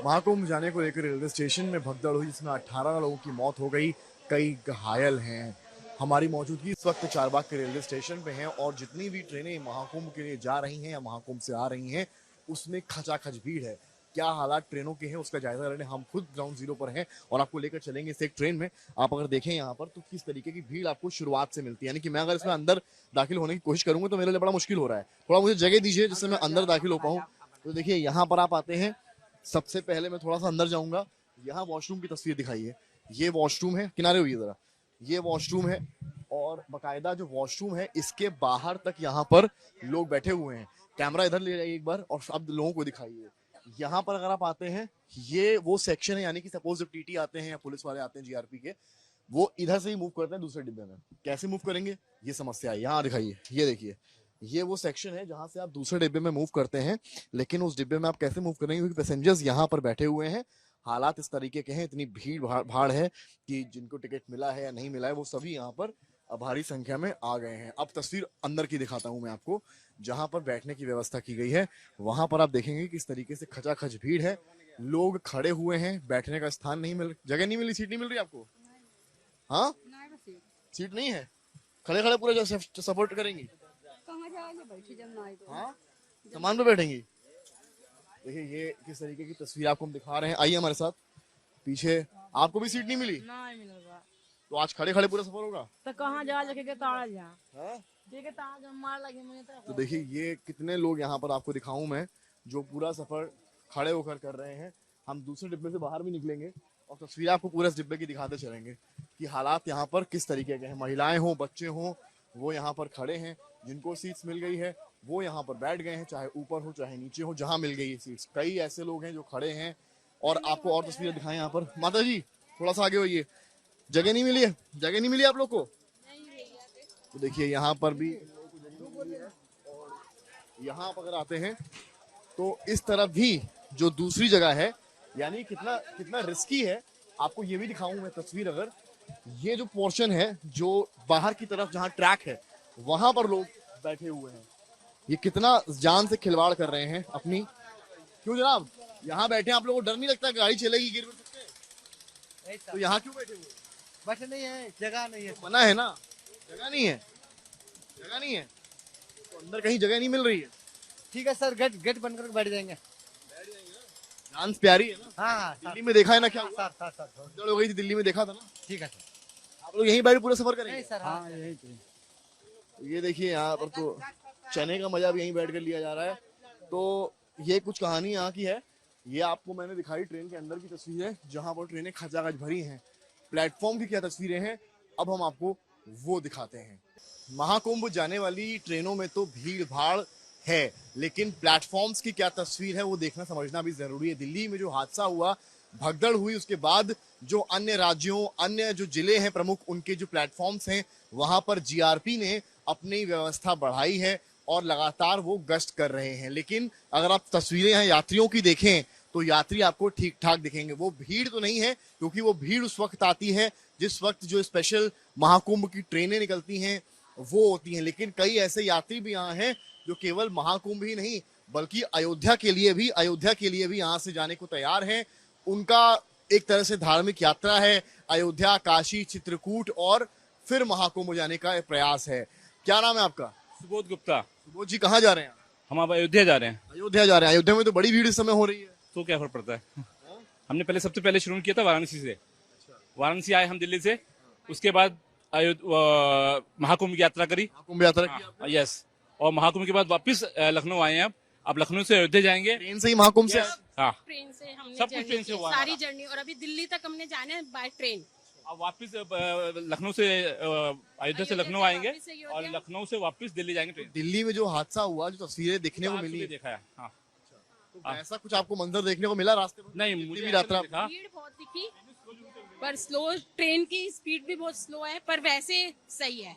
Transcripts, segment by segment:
महाकुंभ जाने को लेकर रेलवे स्टेशन में भगदड़ हुई जिसमें 18 लोगों की मौत हो गई, कई घायल हैं। हमारी मौजूदगी इस वक्त चारबाग के रेलवे स्टेशन पे है और जितनी भी ट्रेनें महाकुंभ के लिए जा रही हैं या महाकुंभ से आ रही हैं उसमें खचाखच भीड़ है। क्या हालात ट्रेनों के हैं उसका जायजा लेने हम खुद ग्राउंड जीरो पर हैं और आपको लेकर चलेंगे इस एक ट्रेन में। आप अगर देखें यहाँ पर तो किस तरीके की भीड़ आपको शुरुआत से मिलती है, यानी कि मैं अगर इसमें अंदर दाखिल होने की कोशिश करूंगा तो मेरे लिए बड़ा मुश्किल हो रहा है। थोड़ा मुझे जगह दीजिए जिससे मैं अंदर दाखिल हो पाऊँ। तो देखिए यहाँ पर आप आते हैं, सबसे पहले मैं थोड़ा सा अंदर जाऊंगा। यहाँ वॉशरूम की तस्वीर दिखाई है, ये वॉशरूम है, किनारे हुई जरा, ये वॉशरूम है और बकायदा जो वॉशरूम है इसके बाहर तक यहाँ पर लोग बैठे हुए हैं। कैमरा इधर ले जाइए एक बार और अब लोगों को दिखाइए। यहाँ पर अगर आप आते हैं, ये वो सेक्शन है, यानी कि सपोज जब टीटी आते हैं या पुलिस वाले आते हैं जीआरपी के, वो इधर से ही मूव करते हैं दूसरे डिब्बे में। कैसे मूव करेंगे ये समस्या है। यहाँ दिखाइए, ये देखिए, ये वो सेक्शन है जहां से आप दूसरे डिब्बे में मूव करते हैं, लेकिन उस डिब्बे में आप कैसे मूव करेंगे क्योंकि पैसेंजर्स यहाँ पर बैठे हुए हैं। हालात इस तरीके के हैं, इतनी भीड़ भाड़ है कि जिनको टिकट मिला है या नहीं मिला है वो सभी यहाँ पर भारी संख्या में आ गए हैं। अब तस्वीर अंदर की दिखाता हूं मैं आपको, जहां पर बैठने की व्यवस्था की गई है वहां पर आप देखेंगे किस तरीके से खचाखच भीड़ है। लोग खड़े हुए हैं, बैठने का स्थान नहीं मिल, जगह नहीं मिली, सीट नहीं मिल रही आपको। हाँ, सीट नहीं है, खड़े खड़े पूरा सपोर्ट करेंगी। हाँ, सामान पे बैठेंगी। देखिए ये किस तरीके की तस्वीर आपको हम दिखा रहे हैं, आइए हमारे साथ पीछे। आपको भी सीट नहीं मिली? नहीं मिलेगा तो आज खड़े खड़े पूरा सफर होगा। तो कहाँ जा लेके ताड़ा जा हाँ? देखे ताड़ा मार लगे मुझे तो देखिए ये कितने लोग यहाँ पर आपको दिखाऊं मैं जो पूरा सफर खड़े होकर कर रहे हैं। हम दूसरे डिब्बे से बाहर भी निकलेंगे और तस्वीर आपको पूरे इस डिब्बे की दिखाते चलेंगे कि हालात यहाँ पर किस तरीके के हैं। महिलाएं हों, बच्चे हों, वो यहाँ पर खड़े हैं। जिनको सीट्स मिल गई है वो यहाँ पर बैठ गए हैं, चाहे ऊपर हो चाहे नीचे हो, जहाँ मिल गई है सीट्स। कई ऐसे लोग हैं जो खड़े हैं और आपको और तस्वीरें दिखाएं यहाँ पर। माता जी थोड़ा सा आगे होइए, जगह नहीं मिली है, जगह नहीं मिली आप लोग को। तो देखिए यहाँ पर भी यहाँ पर अगर आते हैं तो इस तरफ भी जो दूसरी जगह है, यानी कितना कितना रिस्की है आपको ये भी दिखाऊं मैं तस्वीर। अगर ये जो पोर्शन है जो बाहर की तरफ जहाँ ट्रैक है वहां पर लोग बैठे हुए हैं, ये कितना जान से खिलवाड़ कर रहे हैं अपनी। क्यों जनाब, यहाँ बैठे आप लोगों को डर नहीं लगता गाड़ी चलेगी गिर सकते हैं? तो यहाँ क्यों बैठे हुए? बस नहीं है, जगह नहीं है। तो मना है ना, जगह नहीं है, जगह नहीं है तो अंदर कहीं जगह नहीं मिल रही है। ठीक है सर, गेट गेट बंद करके बैठ जाएंगे। जान प्यारी है ना। हाँ दिल्ली में देखा है ना क्या हुआ? सर भगदड़ हो गई थी दिल्ली में, देखा था ना। ठीक है सर। आप लोग यहीं बैठ पूरा सफर करेंगे? नहीं सर, हाँ यही ये देखिए यहाँ पर तो चने का मजा भी यहीं बैठ कर लिया जा रहा है। तो ये कुछ कहानी यहाँ की है। ये आपको मैंने दिखाई ट्रेन के अंदर की तस्वीर है जहाँ पर ट्रेनें खचाखच भरी हैं। प्लेटफॉर्म की क्या तस्वीरें हैं अब हम आपको वो दिखाते हैं। महाकुंभ जाने वाली ट्रेनों में तो भीड़ भाड़ है, लेकिन प्लेटफॉर्म्स की क्या तस्वीर है वो देखना समझना भी जरूरी है। दिल्ली में जो हादसा हुआ, भगदड़ हुई, उसके बाद जो अन्य राज्यों, अन्य जो जिले हैं प्रमुख, उनके जो प्लेटफॉर्म्स हैं वहां पर जीआरपी ने अपनी व्यवस्था बढ़ाई है और लगातार वो गश्त कर रहे हैं। लेकिन अगर आप तस्वीरें यहाँ यात्रियों की देखें तो यात्री आपको ठीक ठाक दिखेंगे। वो भीड़ तो नहीं है क्योंकि वो भीड़ उस वक्त आती है जिस वक्त जो स्पेशल महाकुंभ की ट्रेनें निकलती हैं वो होती हैं। लेकिन कई ऐसे यात्री भी यहाँ हैं जो केवल महाकुंभ ही नहीं बल्कि अयोध्या के लिए भी यहाँ से जाने को तैयार हैं। उनका एक तरह से धार्मिक यात्रा है, अयोध्या, काशी, चित्रकूट और फिर महाकुंभ जाने का प्रयास है। क्या नाम है आपका? सुबोध गुप्ता। सुबोध जी कहाँ जा रहे हैं? हम अब अयोध्या जा रहे हैं। अयोध्या जा रहे हैं। अयोध्या में तो बड़ी भीड़ इस समय हो रही है। तो क्या फर्क पड़ता है? हमने पहले सबसे पहले शुरू किया था वाराणसी से। वाराणसी आए हम दिल्ली से, उसके बाद महाकुंभ की यात्रा करी। महाकुंभ यात्रा की? यस। और महाकुंभ के बाद वापस लखनऊ आए हैं। अब लखनऊ से अयोध्या जाएंगे। ट्रेन से ही महाकुंभ से? हाँ, ट्रेन से हमने सब कुछ ट्रेन से हुआ सारी जर्नी, और अभी दिल्ली तक हमने जाना है बाय ट्रेन। अब वापस लखनऊ से अयोध्या से लखनऊ आएंगे और लखनऊ से वापस दिल्ली जाएंगे ट्रेन। दिल्ली में जो हादसा हुआ, जो तस्वीरें देखने को मिली, देखा है। हाँ, तो ऐसा कुछ आपको मंजर देखने को मिला रास्ते में? नहीं, मुझे भी यात्रा देखा। भीड़ बहुत दिखी पर स्लो, ट्रेन की स्पीड भी बहुत स्लो है पर वैसे सही है,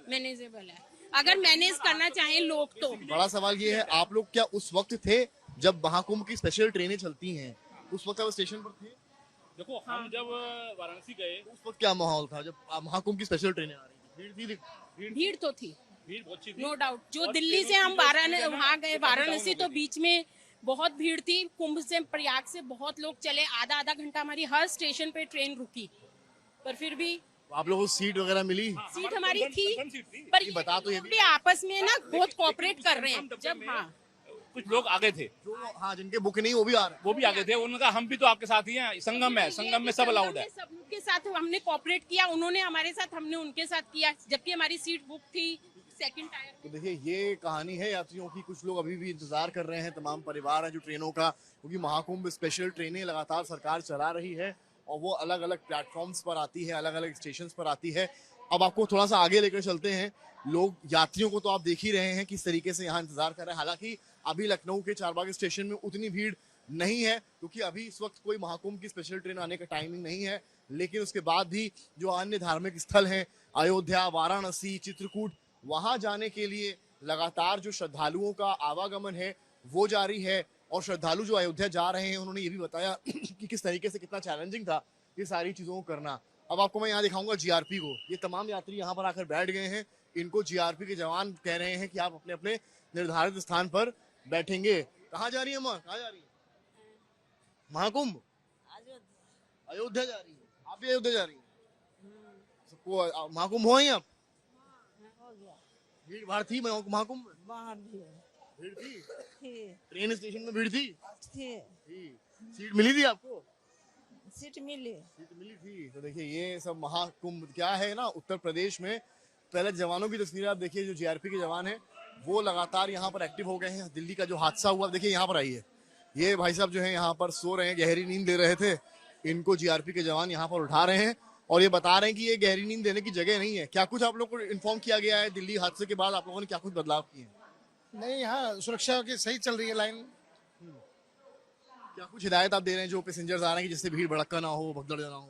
मैनेजेबल है। अगर मैनेज करना चाहें लोग तो। बड़ा सवाल ये है, आप लोग क्या उस वक्त थे जब महाकुंभ की स्पेशल ट्रेनें चलती हैं? उस वक्त आप स्टेशन पर थे? देखो, हम जब वाराणसी गए उस वक्त क्या माहौल था जब महाकुंभ की स्पेशल ट्रेनें आ रही थी? भीड़ तो थी, भीड़ बहुत थी, नो डाउट। जो दिल्ली से हम वहाँ गए वाराणसी, तो बीच में बहुत भीड़ थी। कुंभ से प्रयाग से बहुत लोग चले, आधा आधा घंटा हमारी हर स्टेशन पे ट्रेन रुकी, पर फिर भी आप लोगों को सीट वगैरह मिली? सीट हमारी थी। पर ये बता तो ये भी आपस में ना बहुत कोऑपरेट कर रहे हैं। जब कुछ लोग आगे थे, जो हाँ जिनके बुक नहीं वो भी आ रहे हैं। वो भी आगे थे, उन्होंने कहा हम भी तो आपके साथ ही हैं, संगम है, संगम में सब अलाउड है। सब के साथ हमने कोऑपरेट किया, उन्होंने हमारे साथ, हमने उनके साथ किया, जबकि हमारी सीट बुक थी सेकंड टायर। तो देखिए ये कहानी है यात्रियों की। कुछ लोग अभी भी इंतजार कर रहे हैं, तमाम परिवार है जो ट्रेनों का, क्योंकि महाकुंभ स्पेशल ट्रेनें लगातार सरकार चला रही है और वो अलग अलग प्लेटफॉर्म्स पर आती है, अलग अलग स्टेशन पर आती है। अब आपको थोड़ा सा आगे लेकर चलते हैं। लोग यात्रियों को तो आप देख ही रहे हैं किस तरीके से यहाँ इंतजार कर रहे हैं। हालांकि अभी लखनऊ के चारबाग स्टेशन में उतनी भीड़ नहीं है, क्योंकि अभी इस वक्त कोई महाकुंभ की स्पेशल ट्रेन आने का टाइमिंग नहीं है। लेकिन उसके बाद भी जो अन्य धार्मिक स्थल हैं, अयोध्या, वाराणसी, चित्रकूट, वहां जाने के लिए लगातार जो श्रद्धालुओं का आवागमन है वो जारी है। और श्रद्धालु जो अयोध्या जा रहे हैं उन्होंने ये भी बताया कि किस तरीके से कितना चैलेंजिंग था ये सारी चीजों को करना। अब आपको मैं यहाँ दिखाऊंगा जीआरपी को। ये तमाम यात्री यहाँ पर आकर बैठ गए हैं। इनको जीआरपी के जवान कह रहे हैं कि आप अपने अपने निर्धारित स्थान पर बैठेंगे। कहाँ जा रही है माँ? कहाँ जा रही है? महाकुंभ अयोध्या जा रही है। आप भी अयोध्या जा रही है? सबको महाकुंभ हो आप? भीड़ भाड़ थी महाकुंभ में? बाहर भी है। भीड़ थी? थी ट्रेन स्टेशन में भीड़ थी? थी सीट मिली थी आपको? सीट मिली। सीट मिली थी। तो देखिए ये सब महाकुंभ क्या है ना, उत्तर प्रदेश में पहले जवानों की तस्वीरें आप देखिए। जो जीआरपी के जवान हैं वो लगातार यहाँ पर एक्टिव हो गए हैं। दिल्ली का जो हादसा हुआ देखिए यहाँ पर आइए। ये भाई साहब जो है यहाँ पर सो रहे हैं, गहरी नींद ले रहे थे। इनको जीआरपी के जवान यहाँ पर उठा रहे हैं और ये बता रहे हैं कि ये गहरी नींद लेने की जगह नहीं है। क्या कुछ आप लोग को इन्फॉर्म किया गया है दिल्ली हादसे के बाद? आप लोगों ने क्या कुछ बदलाव किए हैं? नहीं, यहाँ सुरक्षा की सही चल रही है लाइन। क्या कुछ हिदायत आप दे रहे हैं जो पैसेंजर्स आ रहे हैं कि जिससे भीड़ भड़का ना हो, भगदड़ ना हो?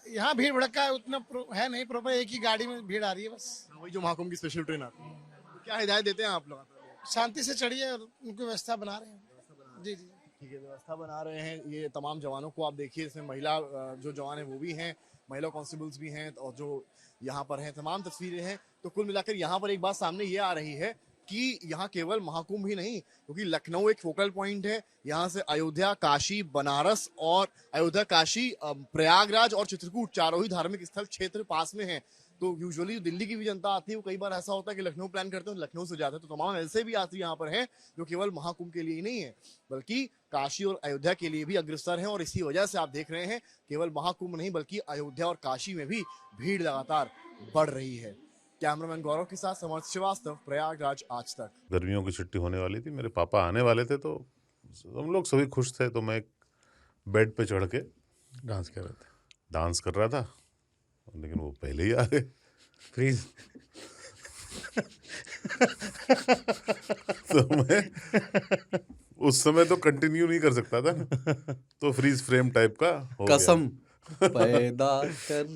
यहाँ भीड़ भड़का उतना है नहीं, प्रॉपर एक ही गाड़ी में भीड़ आ रही है बस। वही जो महाकुंभ की स्पेशल ट्रेन आती है। तो क्या हिदायत देते हैं आप लोग? शांति से चढ़िए और उनकी व्यवस्था बना रहे हैं। जी जी ठीक है, व्यवस्था बना रहे हैं। ये तमाम जवानों को आप देखिए, इसमें महिला जो जवान है वो भी हैं, महिला कांस्टेबल्स भी हैं और जो यहाँ पर हैं, तमाम तस्वीरें हैं। तो कुल मिलाकर यहाँ पर एक बात सामने ये आ रही है कि यहाँ केवल महाकुंभ ही नहीं, क्योंकि लखनऊ एक फोकल पॉइंट है। यहाँ से अयोध्या, काशी, बनारस और अयोध्या, काशी, प्रयागराज और चित्रकूट चारों ही धार्मिक स्थल क्षेत्र पास में हैं। तो यूजुअली दिल्ली की भी जनता आती है, वो कई बार ऐसा होता है कि लखनऊ प्लान करते हैं, लखनऊ से जाते हैं। तो तमाम ऐसे भी यात्री यहाँ पर हैं जो केवल महाकुंभ के लिए ही नहीं है, बल्कि काशी और अयोध्या के लिए भी अग्रसर हैं। और इसी वजह से आप देख रहे हैं केवल महाकुंभ नहीं बल्कि अयोध्या और काशी में भी भीड़ लगातार बढ़ रही है। कैमरामैन गौरव के साथ समर्थ श्रीवास्तव, प्रयागराज, आज तक। गर्मियों की छुट्टी होने वाली थी, मेरे पापा आने वाले थे, तो हम लोग सभी खुश थे। तो मैं एक बेड पे चढ़ के डांस कर रहे थे। डांस कर रहा था, लेकिन वो पहले ही आ गए। फ्रीज। तो मैं उस समय तो कंटिन्यू नहीं कर सकता था ना, तो फ्रीज फ्रेम टाइप का हो गया। कसम पैदा कर